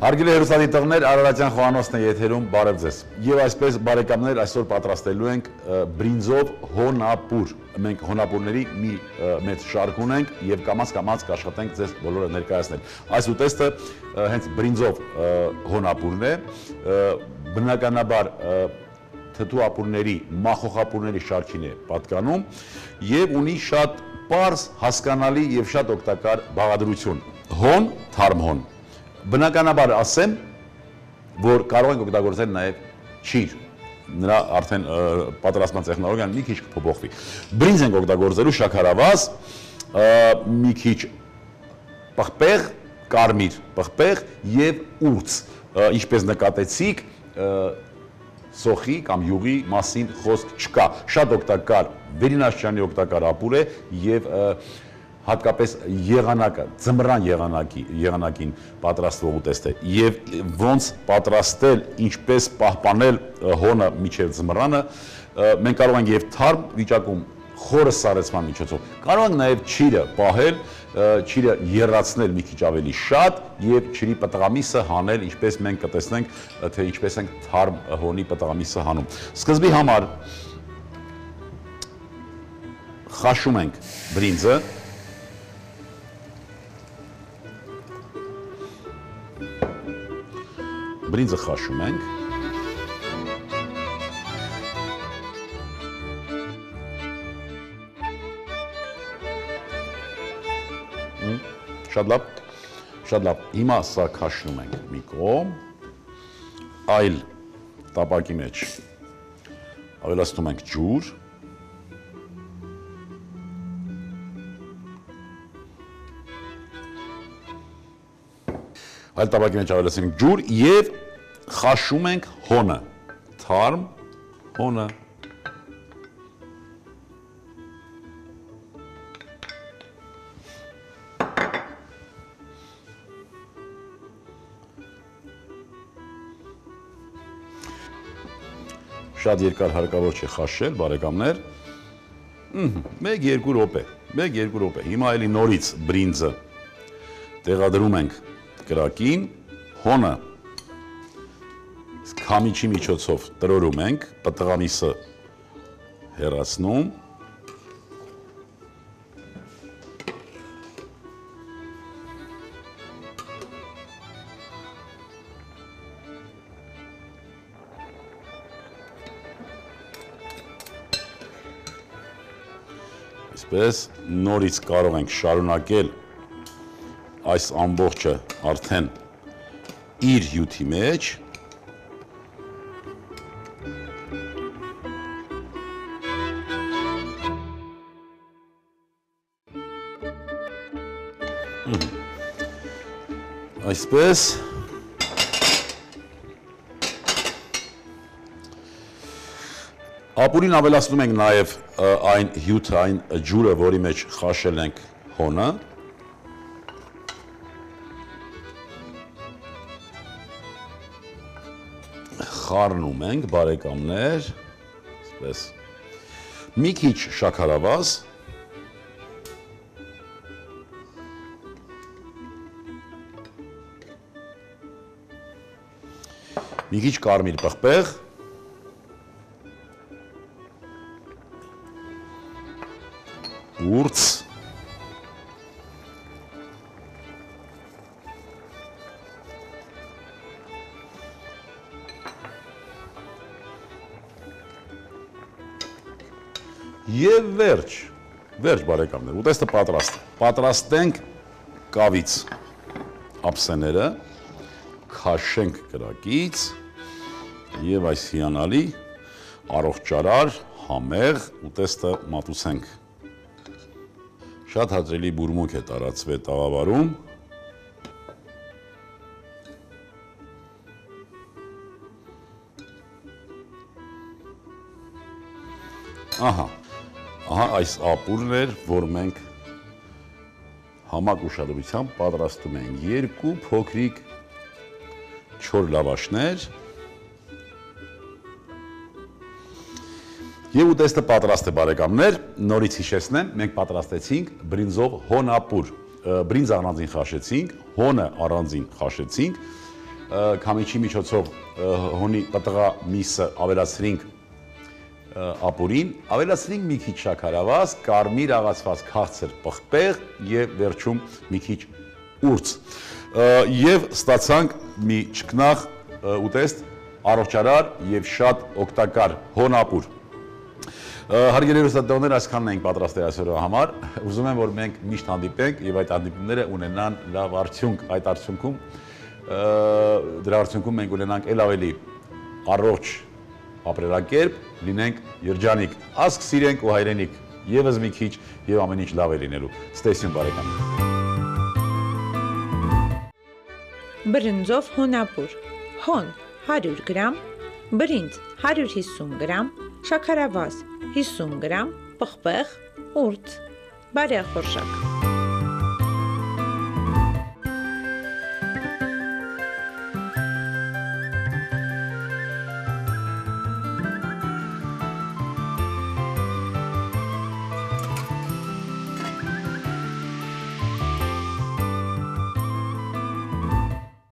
Հարգելի հեռուստադիտողներ, Արարատյան խոհանոցն է եթերում, բարև ձեզ։ Եվ այսպես բարեկամներ, այսօր պատրաստելու ենք բրինձով հոնապուր։ Մենք հոնապուրների մի մեծ շարք ունենք եւ կամաց կաշխատենք ձեզ բոլորը ներկայացնել։ Այս ուտեստը հենց բրինձով հոնապուրն է, բնականաբար թթու ապուրների, մախոխապուրների շարքին է պատկանում եւ ունի շատ պարզ, հասկանալի եւ շատ օգտակար բաղադրություն։ Հոն, թարմ հոն։ Բնականաբար ասեմ, որ կարող ենք օգտագործել նաև ճիր, նրա արդեն պատրաստման տեխնոլոգիան մի քիչ փոփոխվի։ Բրինձ ենք օգտագործելու շաքարավազ, մի քիչ պղպեղ, կարմիր պղպեղ եւ ուրց, ինչպես նկատեցիք, սոխի կամ յուղի մասին խոսք չկա։ Շատ օգտակար, վերինաշրջանի օգտակար ապուր է եւ հատկապես եղանակը, ձմռան եղանակին պատրաստվող ուտեստ է եւ ոնց պատրաստել, ինչպես պահպանել հոնը մինչեւ ձմռանը, մենք կարող ենք եւ թարմ վիճակում խորը սառեցման միջոցով, կարող ենք նաեւ ճիրը պահել, ճիրը եռացնել մի քիչ ավելի շատ եւ ճիրի պտղամիսը հանել, ինչպես մենք կտեսնենք, թե ինչպես ենք թարմ հոնի պտղամիսը հանում։ Սկզբի համար խաշում ենք բրինձը, բրինձը խաշում ենք, շատ լավ, հիմա սա խաշնում ենք մի կողմ, այլ տապակի մեջ ավելացնում ենք ջուր, այլ տապակի մեջ ավելացնում ենք ջուր եւ խաշում ենք հոնը, թարմ հոնը։ Շատ երկար հարկավոր չէ խաշել, բարեկամներ։ 1-2 րոպե։ Հիմա էլի նորից բրինձը տեղադրում ենք կրակին, հոնը քամիչի միջոցով տրորում ենք, պտղամիսը հեռացնում, այսպես նորից կարող ենք շարունակել այս ամբողջը արդեն իր հյութի մեջ, այսպես, ապուրին ավելացնում ենք նաև այն հյութը, այն ջուրը, որի մեջ խաշել ենք հոնը, խառնում ենք, բարեկամներ, այսպես, մի քիչ շաքարավազ, մի քիչ կարմիր պղպեղ, ուրց, եւ վերջ բարեկամներ, ուտեստը պատրաստ է։ Պատրաստենք կավից ափսեները, քաշենք կրակից եւ այս հիանալի առողջարար, համեղ ուտեստը մատուցենք։ Շատ հաճելի բուրմունք է տարածվել տաղավարում։ Ահա այս ապուրն էր, որ մենք համակ ուշադրությամբ պատրաստում ենք 2 փոքրիկ չոր լավաշներ եւ ուտեստը պատրաստ է, բարեկամներ, նորից հիշեցնեմ, մենք պատրաստեցինք բրինձով հոնապուր, բրինձ առանձին խաշեցինք, հոնը առանձին խաշեցինք քամիչի միջոցով հոնի պտղա միսը ավելացրինք ապուրին, ավելացրինք մի քիչ շաքարավազ, կարմիր աղացված քաղցր պղպեղ եւ վերջում մի քիչ ուրց։ Եվ ստացանք մի ճկնաղ ուտեստ, առողջարար եւ շատ օգտակար հոնապուր։ Հարգելի հեռուստադիտողներ, այսքանն ենք պատրաստել այսօրվա համար։ Ուզում եմ, որ մենք միշտ հանդիպենք եւ այդ հանդիպումները ունենան լավ արդյունք։ Այդ արդյունքում դրա արդյունքում մենք ունենանք ել ավելի առողջ ապրելակերպ, լինենք երջանիկ, ազգ սիրենք ու հայրենիք, եւս մի քիչ եւ ամեն ինչ լավ է լինելու։ Ստեսյուն բարեկամ։ Բրինձով հոնապուր։ Հոն 100 գրամ, բրինձ 150 գրամ, շաքարավազ 50 գրամ, պղպեղ, ուրց, բարեխորշակ։